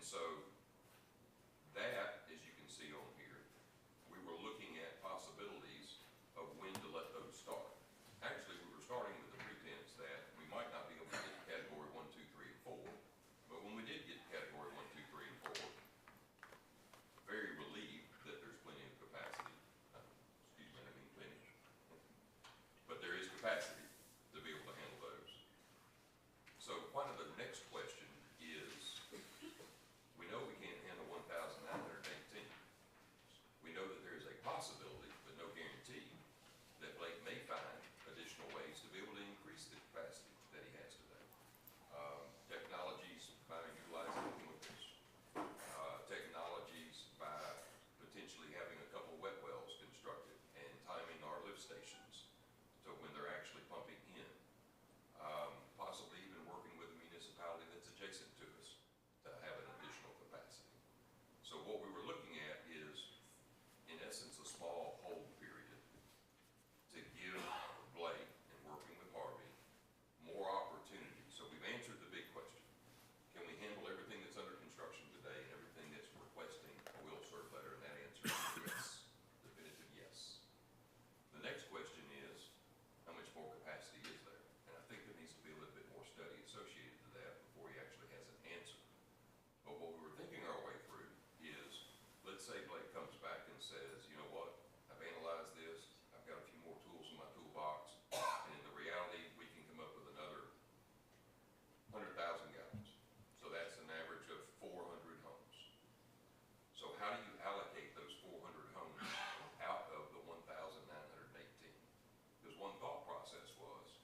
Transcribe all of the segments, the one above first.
And so that, as you can see on here, we were looking at possibilities of when to let those start. Actually, we were starting with the pretense that we might not be able to get to category 1, 2, 3, and 4. But when we did get to category 1, 2, 3, and 4, very relieved that there's plenty of capacity. Excuse me, I mean plenty. But there is capacity to be able to handle those. So kind of the next question is, we know we can't handle 1,918. We know that there is a possibility, but no guarantee, that Blake may find additional ways to be able to increase the capacity that he has today. Technologies by utilizing chemicals, technologies by potentially having a couple wet wells constructed and timing our lift stations to when they're actually pumping in. Possibly even working with a municipality that's adjacent to us to have an additional capacity. So what we were looking at is, in essence, a small hold period to give Blake, and working with Harvey, more opportunity. So we've answered the big question. Can we handle everything that's under construction today and everything that's requesting a will serve letter? And that answer is yes, definitive yes. The next question is, how much more capacity is there? And I think there needs to be a little bit more study associated to that before he actually has an answer. But what we were thinking our way through is, let's say Blake comes back and says, you know what, I've analyzed this, I've got a few more tools in my toolbox, and in the reality, we can come up with another 100,000 gallons. So that's an average of 400 homes. So how do you allocate those 400 homes out of the 1,918? Because one thought process was,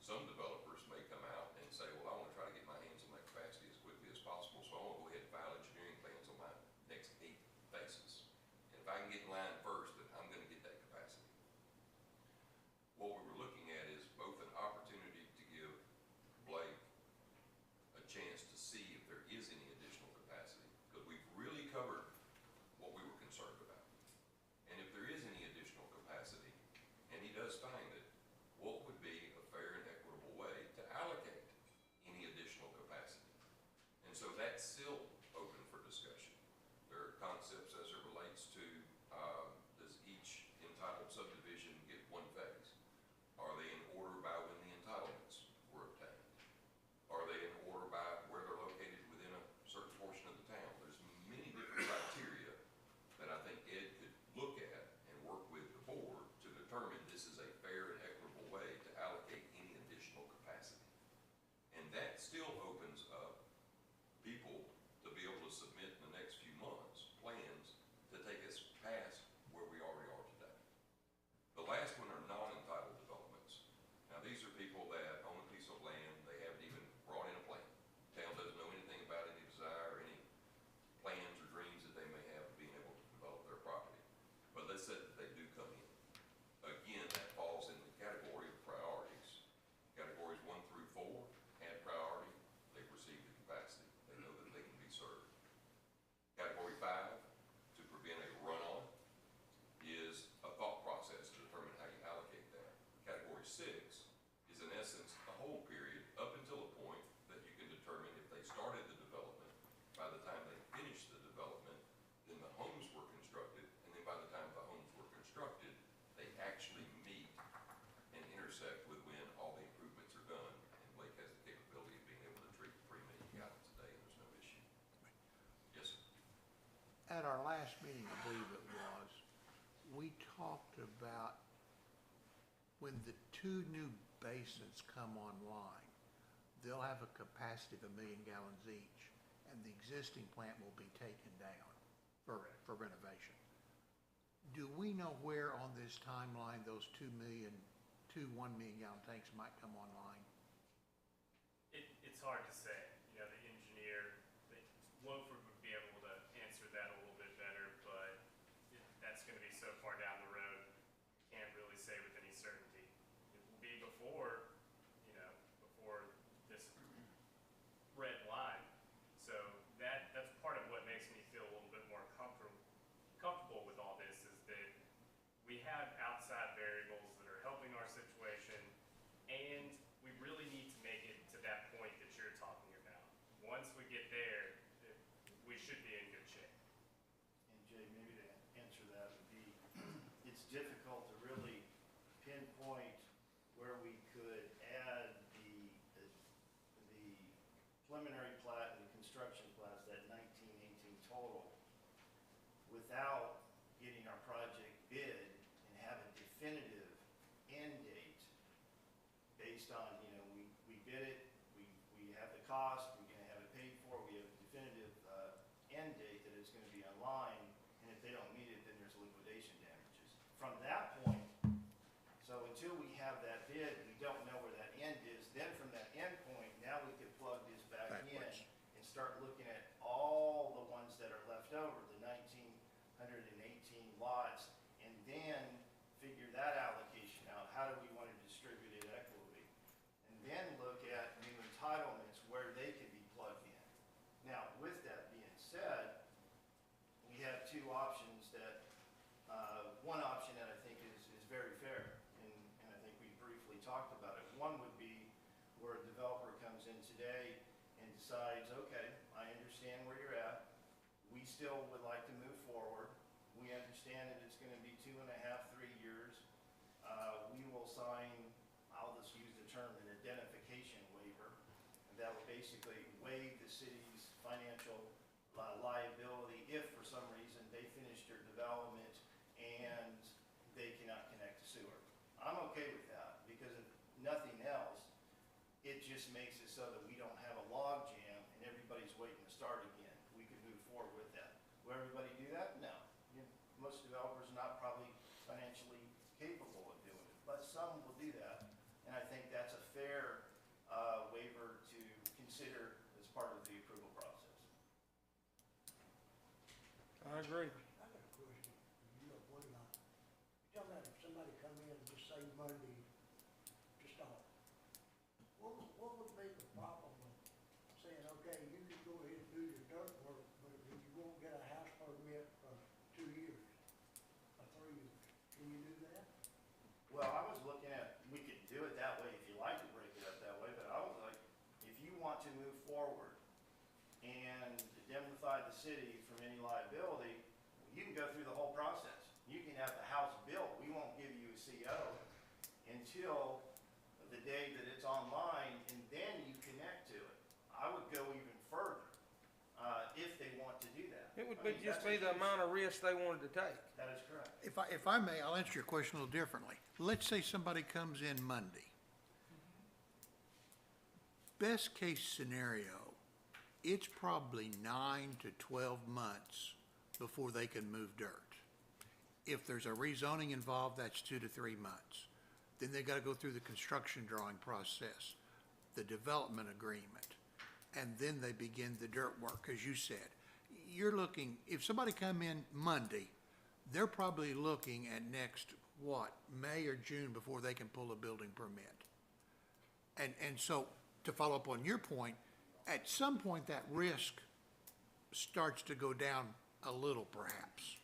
some developers may come out and say, well, I want to try to get my hands on that capacity as quickly as possible, so I want to go ahead and file engineering plans on my next 8 phases. And if I can get in line first, then I'm going to get that capacity. What we were looking at is both an opportunity to give Blake a chance to see if there is any additional capacity, because we've really covered what we were concerned about. And if there is any additional capacity, and he does find it, what would be a fair and equitable way to allocate any additional capacity? And so that's still open for discussion. There are concepts as it relates to, does each entitled subdivision get one phase? Are they in order by when the entitlements were obtained? Are they in order by where they're located within a certain portion of the town? There's many different criteria that I think Ed could look at and work with the board to determine this is a fair and equitable way to allocate any additional capacity. And that still opens up people to be able to submit in the next few months plans to take us past where we already are today. The last one are non-entitled developments. Now these are people that own a piece of land, they haven't even brought in a plan. Town doesn't know anything about any desire or any plans or dreams that they may have of being able to develop their property. But let's say that they do come in. Again, that falls in the category of priorities. Categories 1 through 4 had priority, they've received the capacity. They know that they can be served. Category 5, to prevent a runoff, is a thought process to determine how you allocate that. Category 6 is in essence a hold period up until a point that you can determine if they started the development, by the time they finished the development, then the homes were constructed, and then by the time the homes were constructed, they actually meet and intersect with when all the improvements are done, and Blake has the capability of being able to treat 3 million gallons a day, and there's no issue. Yes, sir. At our last meeting, I believe it was, we talked about when the 2 new basins come online, they'll have a capacity of 1 million gallons each, and the existing plant will be taken down for renovation. Do we know where on this timeline those 2 1 million gallon tanks might come online? It's hard to say. You know, the engineer, Loaford would be able to answer that a little bit better, but that's going to be so far down the road, can't really say with any certainty. It will be before, you know, before this red line. So that's part of what makes me feel a little bit more comfortable with all this, is that we have outside variables that are helping our situation, and we really need to make it to that point that you're talking about. Once we get there, without getting our project bid and have a definitive end date based on, we bid it, we have the cost, we're gonna have it paid for, we have a definitive, end date that it's gonna be online, and if they don't meet it, then there's liquidation damages. From that point, so until we have that bid, we don't know where that end is, then from that end point, now we can plug this back in Backwards. and start looking at all the ones that are left over, the 1,918 lots, and then figure that allocation out. How do we want to distribute it equitably? And then look at new entitlements where they can be plugged in. Now, with that being said, we have two options that, one option that I think is very fair, and I think we briefly talked about it. One would be where a developer comes in today and decides, okay, I understand where you're at. We still would like to move forward. We understand that it's gonna be 2.5, 3 years. We will sign, I'll just use the term, an identification waiver. And that will basically waive the city's financial liability if for some reason they finish their development and they cannot connect to sewer. I'm okay with that, because if nothing else, it just makes it so that we don't have a log jam and everybody's waiting to start again. We could move forward with that. Will everybody do that? No. Most developers are not probably financially capable of doing it, but some will do that. And I think that's a fair waiver to consider as part of the approval process. I agree. I got a question. What about, you talking about if somebody come in and just say Monday to start, what would be the problem with saying, okay, you can go ahead and do your dirt work, but you won't get a house permit for 2 years or 3 years? Can you do that? Well, I was looking at, we could do it that way if you like to break it up that way, but I was like, if you want to move forward and indemnify the city from any liability, you can go through the whole process. You can have the house built. We won't give you a CO until the day that it's online, and then you connect to it. I would go even further, if they want to do that. It would I be, mean, just that's a be the huge- amount of risk they wanted to take. That is correct. If I may, I'll answer your question a little differently. Let's say somebody comes in Monday. Best case scenario, it's probably 9 to 12 months before they can move dirt. If there's a rezoning involved, that's 2 to 3 months. Then they gotta go through the construction drawing process, the development agreement, and then they begin the dirt work, as you said. You're looking, if somebody come in Monday, they're probably looking at next, May or June before they can pull a building permit. And so, to follow up on your point, at some point that risk starts to go down a little perhaps.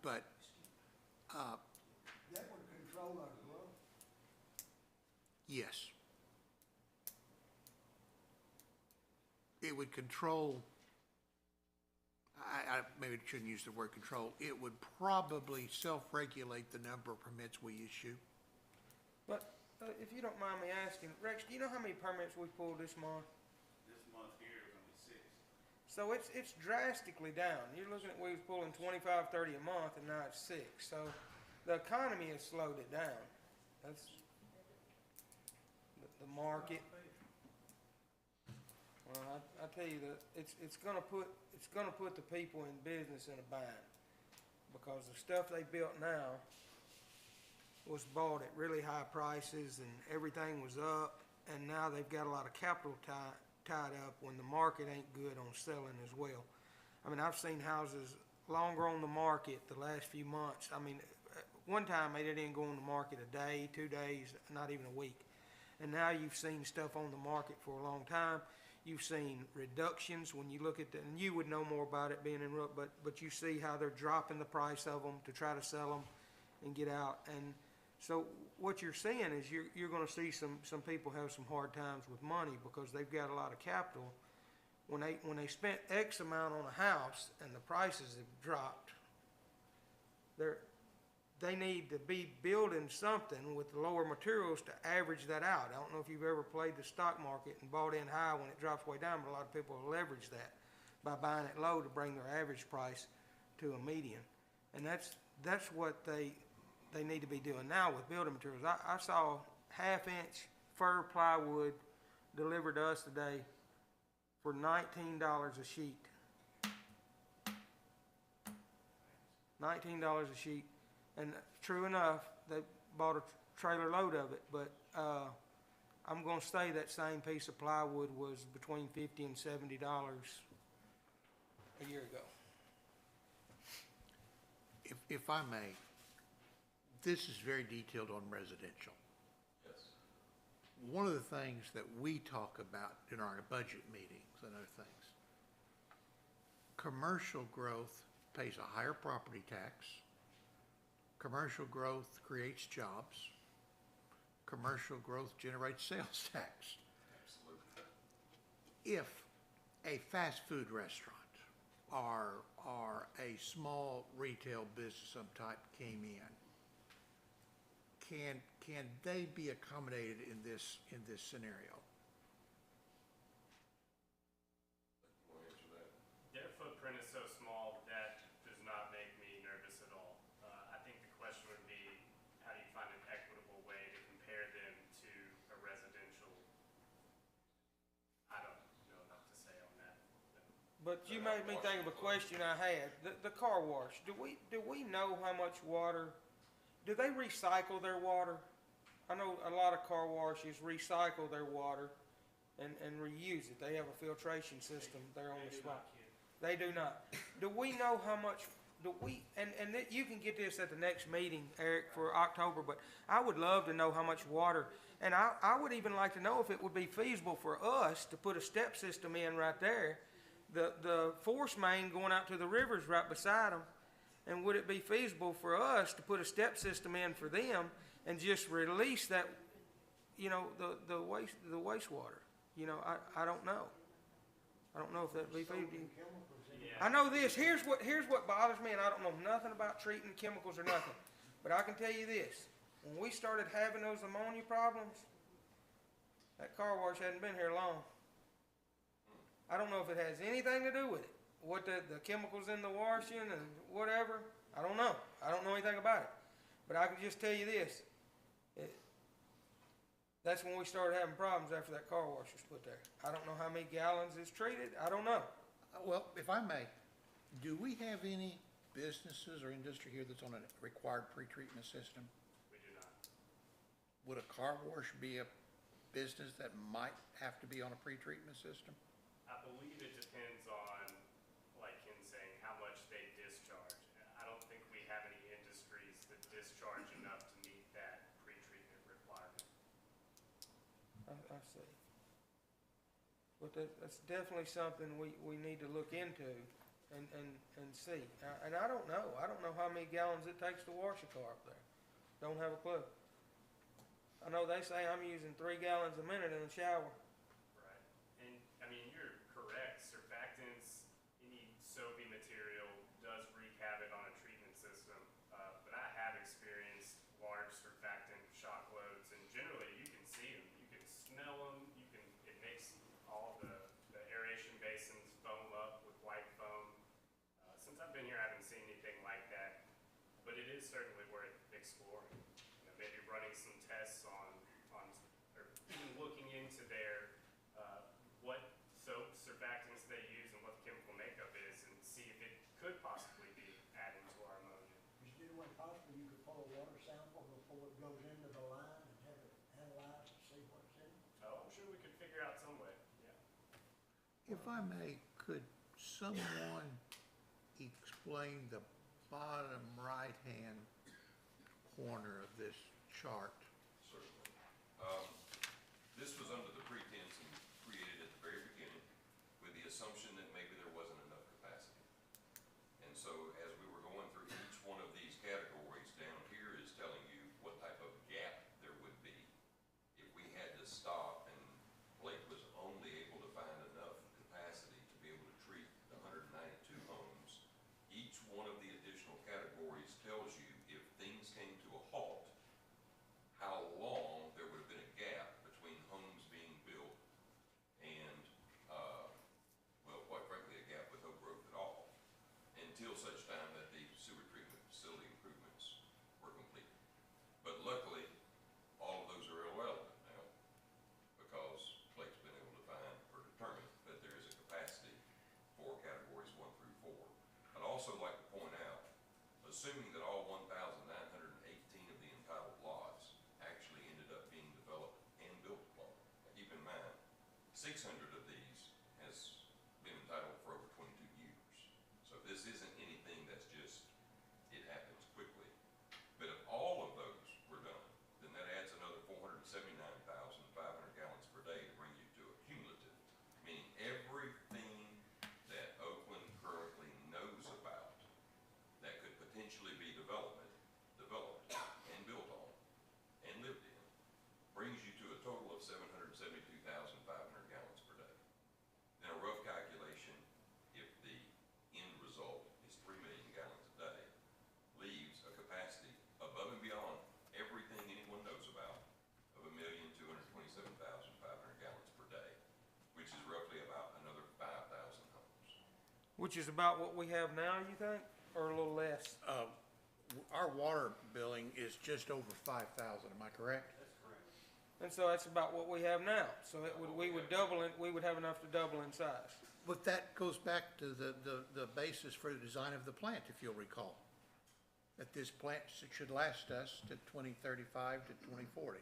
But, That would control our growth. yes. It would control, I maybe shouldn't use the word control, it would probably self-regulate the number of permits we issue. But if you don't mind me asking, Rex, do you know how many permits we pulled this month? This month here is only 6. So it's drastically down. You're looking at, we was pulling 25, 30 a month, and now it's 6. So the economy has slowed it down. That's the market. Well, I tell you that it's gonna put the people in business in a bind, because the stuff they built now was bought at really high prices and everything was up, and now they've got a lot of capital tied up when the market ain't good on selling as well. I mean, I've seen houses longer on the market the last few months. I mean, one time they didn't go on the market a day, 2 days, not even a week. And now you've seen stuff on the market for a long time. You've seen reductions when you look at and you would know more about it being in Rook, but you see how they're dropping the price of them to try to sell them and get out. And so what you're seeing is you're going to see some people have some hard times with money because they've got a lot of capital. When they spent X amount on a house and the prices have dropped, they need to be building something with lower materials to average that out. I don't know if you've ever played the stock market and bought in high when it drops way down, but a lot of people leverage that. by buying it low to bring their average price to a median. And that's what they need to be doing now with building materials. I saw half-inch fir plywood delivered to us today for $19 a sheet. $19 a sheet. And true enough, they bought a trailer load of it, but I'm gonna say that same piece of plywood was between $50 and $70 a year ago. If I may, this is very detailed on residential. Yes. One of the things that we talk about in our budget meetings and other things, commercial growth pays a higher property tax. Commercial growth creates jobs. Commercial growth generates sales tax. Absolutely. If a fast food restaurant or a small retail business of some type came in, can they be accommodated in this scenario? You want to answer that? Their footprint is so small that does not make me nervous at all. I think the question would be, how do you find an equitable way to compare them to a residential? I don't know enough to say on that. But you made me think of a question I had. The car wash, do we know how much water, do they recycle their water? I know a lot of car washes recycle their water and reuse it. They have a filtration system there on the spot. They do not. Do we know how much, you can get this at the next meeting, Eric, for October, but I would love to know how much water, and I would even like to know if it would be feasible for us to put a step system in right there. The force main going out to the river's right beside them, and would it be feasible for us to put a step system in for them and just release that, the wastewater? I don't know. I don't know if that'd be feasible. I know this, here's what bothers me, and I don't know nothing about treating chemicals or nothing, but I can tell you this, when we started having those ammonia problems, that car wash hadn't been here long. I don't know if it has anything to do with it, what the chemicals in the washing and whatever, I don't know. I don't know anything about it, but I can just tell you this, that's when we started having problems after that car wash was put there. I don't know how many gallons it's treated, I don't know. Well, if I may, do we have any businesses or industry here that's on a required pretreatment system? We do not. Would a car wash be a business that might have to be on a pretreatment system? I believe it depends on, like Ken saying, how much they discharge. I don't think we have any industries that discharge enough to meet that pretreatment requirement. I see. But that's definitely something we need to look into and see. And I don't know. I don't know how many gallons it takes to wash a car up there. Don't have a clue. I know they say I'm using 3 gallons a minute in the shower. Right. And, I mean, you're correct. Surfactants, any soapy material does wreak havoc on a treatment system. But I have experienced large surfactant shock loads, and generally you can see them. You can smell them. It makes all the aeration basins foam up with white foam. Since I've been here, I haven't seen anything like that. But it is certainly worth exploring. Maybe running some tests on or even looking into their what soap surfactants they use and what the chemical makeup is, and see if it could possibly be added to our ammonia. Is there any way possible you could pull a water sample before it goes into the line and have it analyzed to see what's in it? Oh, I'm sure we could figure out some way. Yeah. If I may, could someone explain the bottom right-hand corner of this chart? Certainly. This was under the pretense and created at the very beginning with the assumption that maybe there wasn't enough capacity. And so as we were going through each one of these categories, down here is telling you what type of gap there would be if we had to stop and Blake was only able to find enough capacity to be able to treat the 192 homes. Each one of the additional categories tells you if things came to a halt, how long there would have been a gap between homes being assuming that all 1,918 of the entitled lots actually ended up being developed and built upon. Now, keep in mind, 600 of these has been entitled for over 22 years. So this isn't anything that's just, it happens quickly. But if all of those were done, then that adds another 479,500 gallons per day to bring you to a cumulative, meaning everything that Oakland currently knows about that could potentially be developed and built on and lived in, brings you to a total of 772,500 gallons per day. Then a rough calculation, if the end result is 3 million gallons a day, leaves a capacity above and beyond everything anyone knows about of 1,227,500 gallons per day, which is roughly about another 5,000 homes. Which is about what we have now, you think, or a little less? Our water billing is just over 5,000, am I correct? And so that's about what we have now. So we would double it, we would have enough to double in size. But that goes back to the basis for the design of the plant, if you'll recall. That this plant should last us to 2035 to 2040.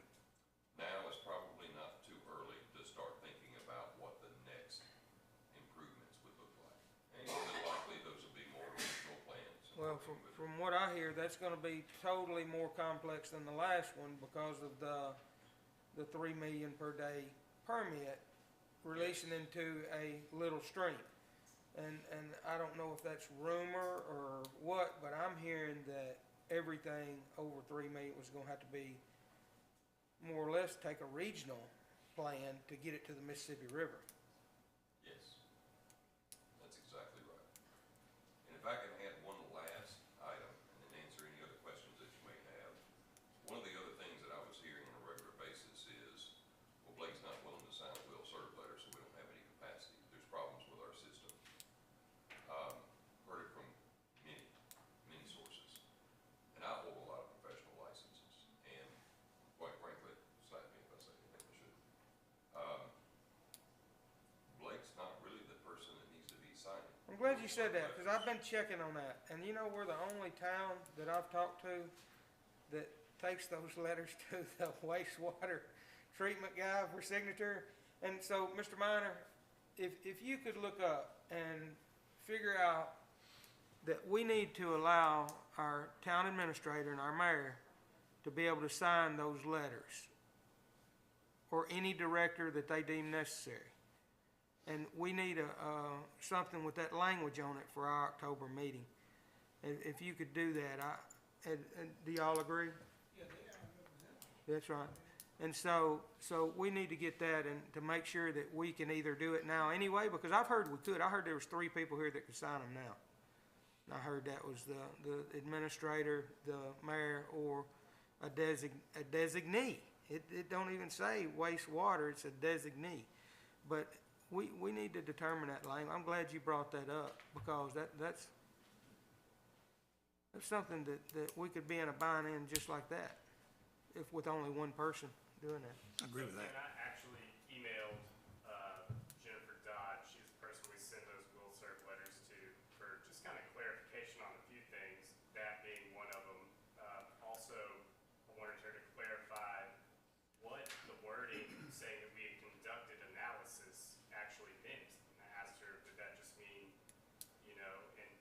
Now is probably not too early to start thinking about what the next improvements would look like. And more than likely, those will be more regional plans. Well, from what I hear, that's gonna be totally more complex than the last one because of the 3 million per day permit releasing into a little stream. And I don't know if that's rumor or what, but I'm hearing that everything over 3 million was gonna have to be more or less take a regional plan to get it to the Mississippi River. Yes, that's exactly right. And if I can add one last item and then answer any other questions that you may have. One of the other things that I was hearing on a regular basis is, well, Blake's not willing to sign a will serve letter, so we don't have any capacity. There's problems with our system. Heard it from many sources. And I hold a lot of professional licenses, and quite frankly, slap me if I say anything I shouldn't. Blake's not really the person that needs to be signing. I'm glad you said that, because I've been checking on that. And you know, we're the only town that I've talked to that takes those letters to the wastewater treatment guy for signature. And so, Mr. Minor, if you could look up and figure out that we need to allow our town administrator and our mayor to be able to sign those letters, or any director that they deem necessary. And we need something with that language on it for our October meeting. And if you could do that, and do y'all agree? Yeah, they are represented. That's right. And so we need to get that and to make sure that we can either do it now anyway, because I've heard we could. I heard there was 3 people here that could sign them now. And I heard that was the administrator, the mayor, or a designee. It don't even say wastewater, it's a designee. But we need to determine that language. I'm glad you brought that up, because that's something that we could be in a bind in just like that, if with only one person doing that. I agree with that. And I actually emailed Jennifer Dodd. She's the person we send those will serve letters to for just kind of clarification on a few things, that being one of them. Also, I wanted her to clarify what the wording saying that we had conducted analysis actually meant. And I asked her, did that just mean, you know, and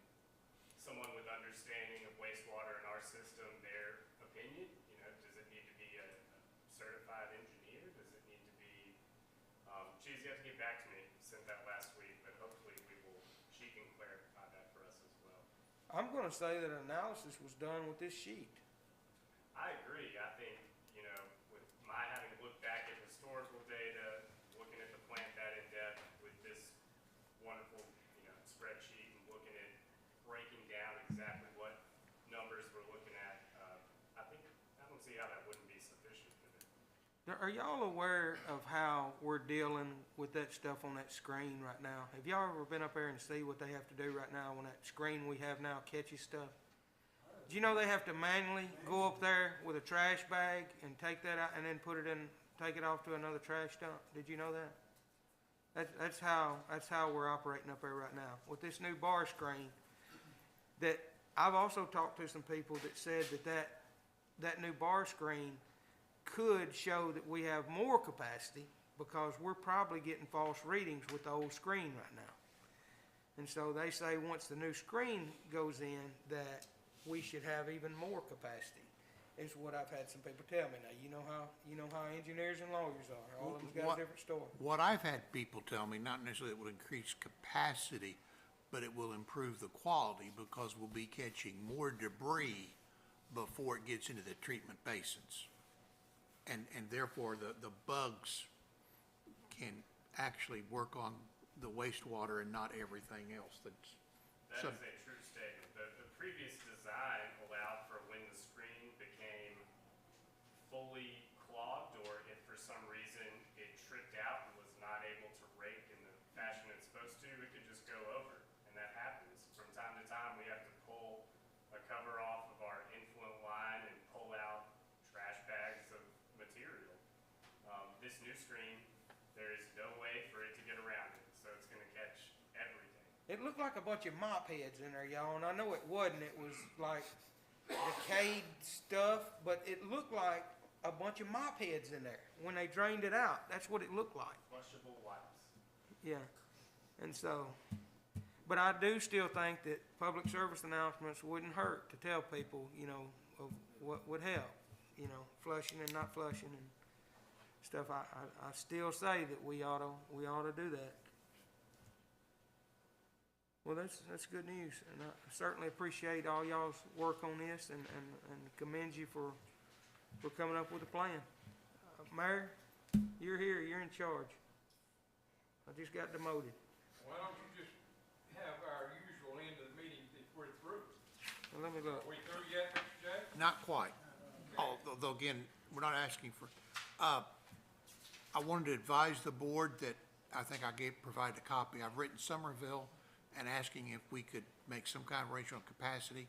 someone with understanding of wastewater in our system, their opinion, you know, does it need to be a certified engineer? Does it need to be, she's yet to get back to me, sent that last week, but hopefully she can clarify that for us as well. I'm gonna say that analysis was done with this sheet. I agree. I think, you know, with my having looked back at historical data, looking at the plant that in depth with this wonderful, you know, spreadsheet and looking at breaking down exactly what numbers we're looking at, I don't see how that wouldn't be sufficient for them. Are y'all aware of how we're dealing with that stuff on that screen right now? Have y'all ever been up there and see what they have to do right now when that screen we have now catches stuff? Do you know they have to manually go up there with a trash bag and take that out and then take it off to another trash dump? Did you know that? That's how we're operating up there right now with this new bar screen. That I've also talked to some people that said that new bar screen could show that we have more capacity, because we're probably getting false readings with the old screen right now. And so they say once the new screen goes in, that we should have even more capacity, is what I've had some people tell me. Now, you know how engineers and lawyers are. All of them's got What- a different story. What I've had people tell me, not necessarily it will increase capacity, but it will improve the quality, because we'll be catching more debris before it gets into the treatment basins. And therefore, the bugs can actually work on the wastewater and not everything else that's. That So- is a true statement. The previous design allowed for when the screen became fully clogged, or if for some reason it tripped out and was not able to rake in the fashion it's supposed to, it could just go over. And that happens. From time to time, we have to pull a cover off of our influent line and pull out trash bags of material. This new screen, there is no way for it to get around it, so it's gonna catch everything. It looked like a bunch of mop heads in there, y'all, and I know it wasn't. It was like decayed stuff, but it looked like a bunch of mop heads in there when they drained it out. That's what it looked like. Flushable wipes. Yeah. And so, but I do still think that public service announcements wouldn't hurt to tell people, of what would help, flushing and not flushing and stuff. I still say that we ought to do that. Well, that's good news, and I certainly appreciate all y'all's work on this, and commend you for coming up with a plan. Mayor, you're here, you're in charge. I just got demoted. Why don't you just have our usual end of the meeting if we're through? Well, let me look. Are we through yet, Mr. Jay? Not quite. Although, again, we're not asking for, I wanted to advise the board that I think I provided a copy. I've written Somerville and asking if we could make some kind of arrangement on capacity.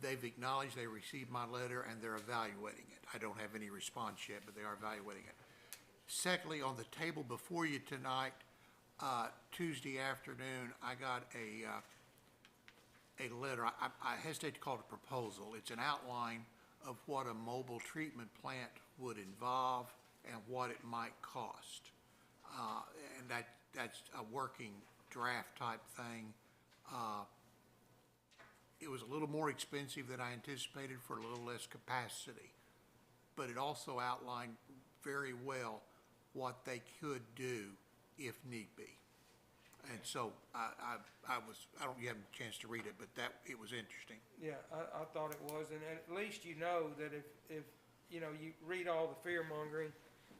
They've acknowledged they received my letter and they're evaluating it. I don't have any response yet, but they are evaluating it. Secondly, on the table before you tonight, Tuesday afternoon, I got a letter. I hesitate to call it a proposal. It's an outline of what a mobile treatment plant would involve and what it might cost. And that's a working draft type thing. It was a little more expensive than I anticipated for a little less capacity, but it also outlined very well what they could do if need be. And so you haven't a chance to read it, but it was interesting. Yeah, I thought it was, and at least you know that if you read all the fear mongering,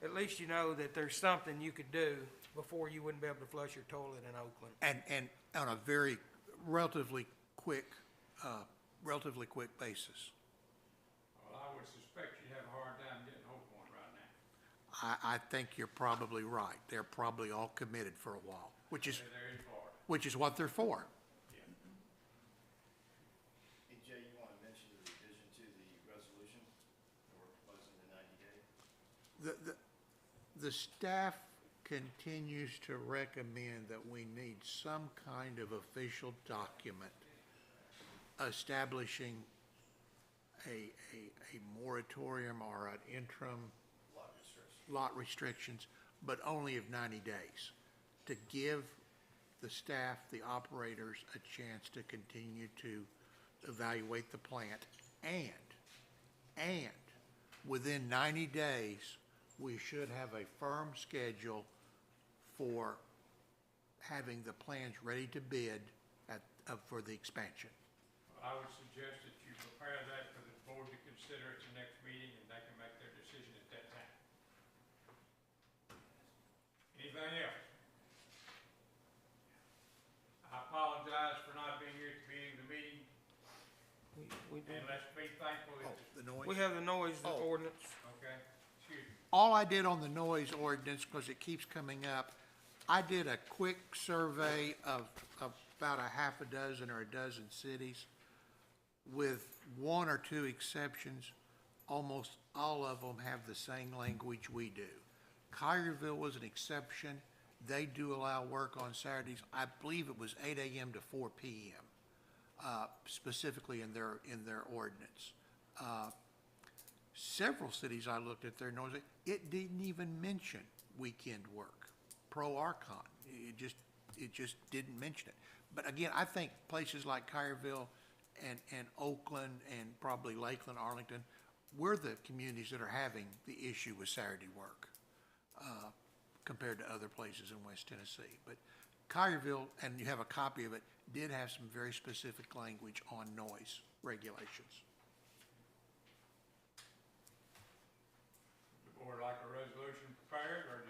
at least you know that there's something you could do before you wouldn't be able to flush your toilet in Oakland. And on a very relatively quick basis. Well, I would suspect you'd have a hard time getting hold of one right now. I think you're probably right. They're probably all committed for a while, which is They're in Florida. what they're for. Hey, Jay, you want to mention the revision to the resolution that we're proposing the 90 day? The staff continues to recommend that we need some kind of official document establishing a moratorium or an interim lot restrictions, but only of 90 days, to give the staff, the operators, a chance to continue to evaluate the plant. And within 90 days, we should have a firm schedule for having the plans ready to bid for the expansion. I would suggest that you prepare that for the board to consider at the next meeting, and they can make their decision at that time. Anything else? I apologize for not being here at the beginning of the meeting, We do. and let's be thankful Oh, that, the noise? We have the noise Oh. ordinance. okay, excuse me. All I did on the noise ordinance, because it keeps coming up, I did a quick survey of about a half a dozen or a dozen cities. With one or two exceptions, almost all of them have the same language we do. Collierville was an exception. They do allow work on Saturdays. I believe it was 8 a.m. to 4 p.m. specifically in their ordinance. Several cities I looked at their noise, it didn't even mention weekend work, pro or con. It just didn't mention it. But again, I think places like Collierville and Oakland and probably Lakeland, Arlington, we're the communities that are having the issue with Saturday work, compared to other places in West Tennessee. But Collierville, and you have a copy of it, did have some very specific language on noise regulations. The board like a resolution prepared, or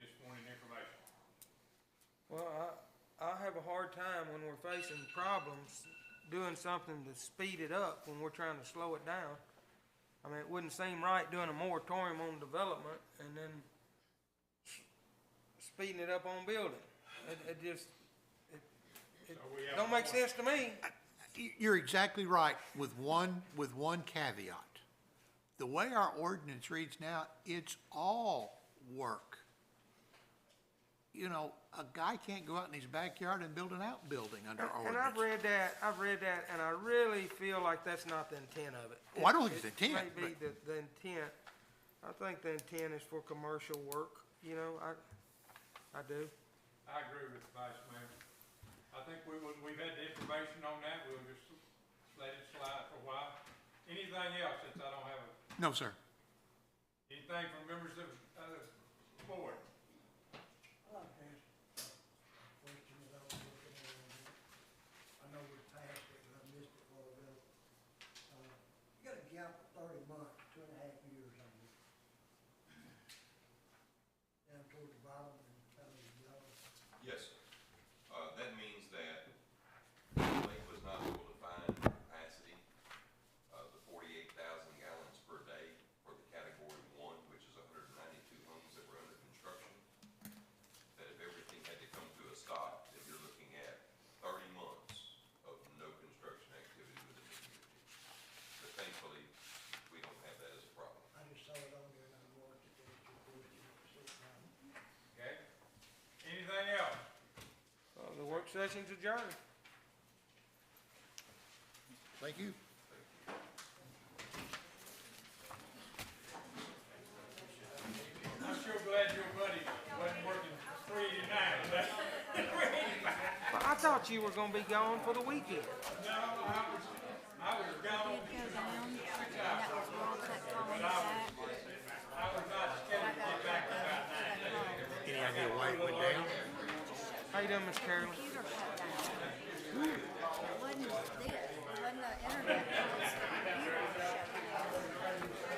just wanting information? Well, I have a hard time when we're facing problems, doing something to speed it up when we're trying to slow it down. I mean, it wouldn't seem right doing a moratorium on development and then speeding it up on building. It don't make sense to me. You're exactly right with one caveat. The way our ordinance reads now, it's all work. You know, a guy can't go out in his backyard and build an outbuilding under our And ordinance. I've read that, and I really feel like that's not the intent of it. Well, I don't think it's the intent, It may be the intent. I think the intent is for commercial work, you know, I do. I agree with the Vice Mayor. I think we've had the information on that, we'll just let it slide for a while. Anything else, since I don't have No, sir. anything from members of the board? I'd like to ask a question that I was looking at on here. I know we passed it, but I missed it a while ago. You got a gap of 30 months, 2.5 years on it. Down toward the bottom and kind of yellow. Yes, sir. That means that the lake was not able to find capacity of the 48,000 gallons per day for the category 1, which is 192 homes that were under construction. That if everything had to come to a stop, then you're looking at 30 months of no construction activity within the community. But thankfully, we don't have that as a problem. I just saw it on there and I watched it, and it's your question at the same time. Okay? Anything else? The work session's adjourned. Thank you. I'm sure glad your buddy wasn't working 3 tonight. But I thought you were gonna be gone for the weekend. No, I was gone Did go down, and that was Rob that called me back. I was not scheduled to get back about 9. Any idea why it went down? How you doing, Miss Carolyn? Computer shut down. It wasn't the internet, it was the computer shut down.